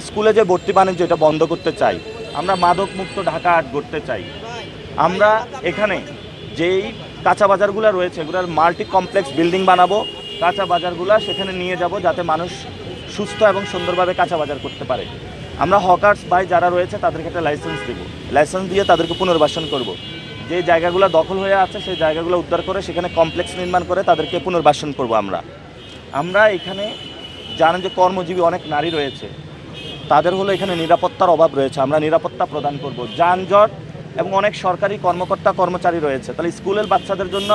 স্কুলে যে ভর্তি বাণিজ্য এটা বন্ধ করতে চাই, আমরা মাদক মুক্ত ঢাকা আর্ট করতে চাই। আমরা এখানে যেই কাঁচা বাজারগুলো রয়েছে এগুলোর মাল্টি কমপ্লেক্স বিল্ডিং বানাবো, কাঁচা বাজারগুলো সেখানে নিয়ে যাব যাতে মানুষ সুস্থ এবং সুন্দরভাবে কাঁচা বাজার করতে পারে। আমরা হকার্স ভাই যারা রয়েছে তাদেরকে একটা লাইসেন্স দেব, লাইসেন্স দিয়ে তাদেরকে পুনর্বাসন করব। যে জায়গাগুলো দখল হয়ে আছে সেই জায়গাগুলো উদ্ধার করে সেখানে কমপ্লেক্স নির্মাণ করে তাদেরকে পুনর্বাসন করব। আমরা এখানে জানেন যে কর্মজীবী অনেক নারী রয়েছে, তাদের হলো এখানে নিরাপত্তার অভাব রয়েছে, আমরা নিরাপত্তা প্রদান করব। যানজট এবং অনেক সরকারি কর্মকর্তা কর্মচারী রয়েছে, তাহলে স্কুলের বাচ্চাদের জন্য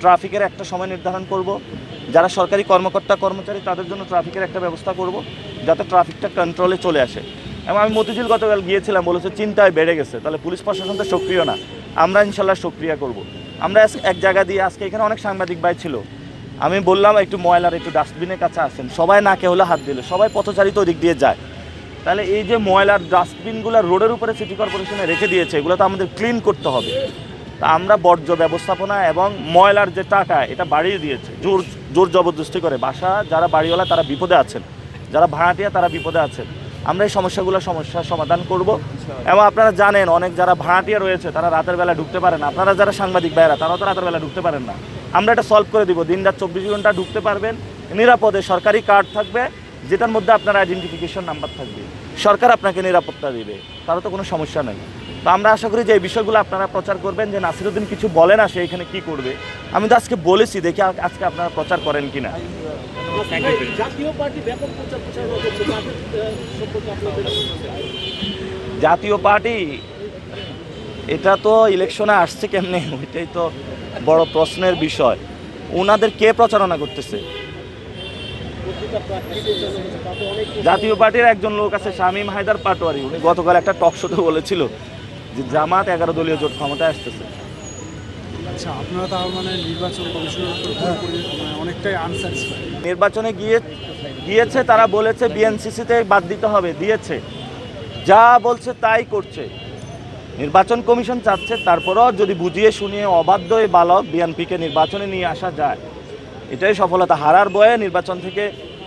ট্রাফিকের একটা সময় নির্ধারণ করব। যারা সরকারি কর্মকর্তা কর্মচারী তাদের জন্য ট্রাফিকের একটা ব্যবস্থা করব যাতে ট্রাফিকটা কন্ট্রোলে চলে আসে। এবং আমি মতিঝিল গতকাল গিয়েছিলাম, বলেছে চিন্তায় বেড়ে গেছে, তাহলে পুলিশ প্রশাসন তো সক্রিয় না, আমরা ইনশাল্লাহ সক্রিয় করব। আমরা এক জায়গা দিয়ে আজকে এখানে অনেক সাংবাদিক ভাই ছিল, আমি বললাম একটু ময়লার একটু ডাস্টবিনের কাছে আসেন, সবাই নাকে হলে হাত দিলে, সবাই পথচারিত ওদিক দিয়ে যায়। তাহলে এই যে ময়লার ডাস্টবিনগুলো রোডের উপরে সিটি কর্পোরেশনে রেখে দিয়েছে এগুলো তো আমাদের ক্লিন করতে হবে। তা আমরা বর্জ্য ব্যবস্থাপনা এবং ময়লার যে টাকা এটা বাড়িয়ে দিয়েছে, জোর জবরদস্তি করে। বাসা যারা বাড়িওয়ালা তারা বিপদে আছেন, যারা ভাড়াটিয়া তারা বিপদে আছেন। আমরা এই সমস্যার সমাধান করব। এবং আপনারা জানেন অনেক যারা ভাড়াটিয়া রয়েছে তারা রাতের বেলা ঢুকতে পারে না, আপনারা যারা সাংবাদিক ভাইয়েরা তারাও তো রাতের বেলা ঢুকতে পারেন না, আমরা এটা সলভ করে দিব। দিন রাত 24 ঘন্টা ঢুকতে পারবেন নিরাপদে, সরকারি কার্ড থাকবে যেটার মধ্যে আপনার আইডেন্টিফিকেশন নাম্বার থাকবে, সরকার আপনাকে নিরাপত্তা দেবে, তারও তো কোনো সমস্যা নেই। তো আমরা আশা করি যে এই বিষয়গুলো আপনারা প্রচার করবেন, যে নাসিরউদ্দিন কিছু বলে না সে এখানে কী করবে। আমি তো আজকে বলেছি, দেখি আজকে আপনারা প্রচার করেন কি না। জাতীয় পার্টি এটা তো ইলেকশনে আসছে কেমনে, ওইটাই তো বড় প্রশ্নের বিষয়। ওনাদের কে প্রচারণা করতেছে? জাতীয় পার্টির একজন লোক আছে শামীম হায়দার পাটোয়ারি, উনি গতকাল একটা টক শোতে বলেছিল যে জামাত 11 দলীয় জোট ক্ষমতায় আসতেছে। আচ্ছা, আপনারা তার মানে নির্বাচন কমিশনের অনেকটাই আনস্যাটিসফাইড। নির্বাচনে গিয়েছে, তারা বলেছে বিএনসিসিতে বাদ দিতে হবে, দিয়েছে, যা বলছে তাই করছে। নির্বাচন কমিশন চাচ্ছে তারপরও যদি বুঝিয়ে শুনিয়ে অবাধ্য এই বালক বিএনপিকে নির্বাচনে নিয়ে আসা যায়, এটাই সফলতা। হারার বয়ে নির্বাচন থেকে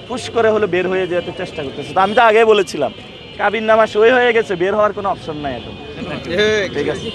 ফুস করে হলে বের হয়ে যেতে চেষ্টা করতেছে। তো আমি তো আগেই বলেছিলাম কাবিননামা সই হয়ে গেছে, বের হওয়ার কোনো অপশন নাই এখন। ঠিক আছে।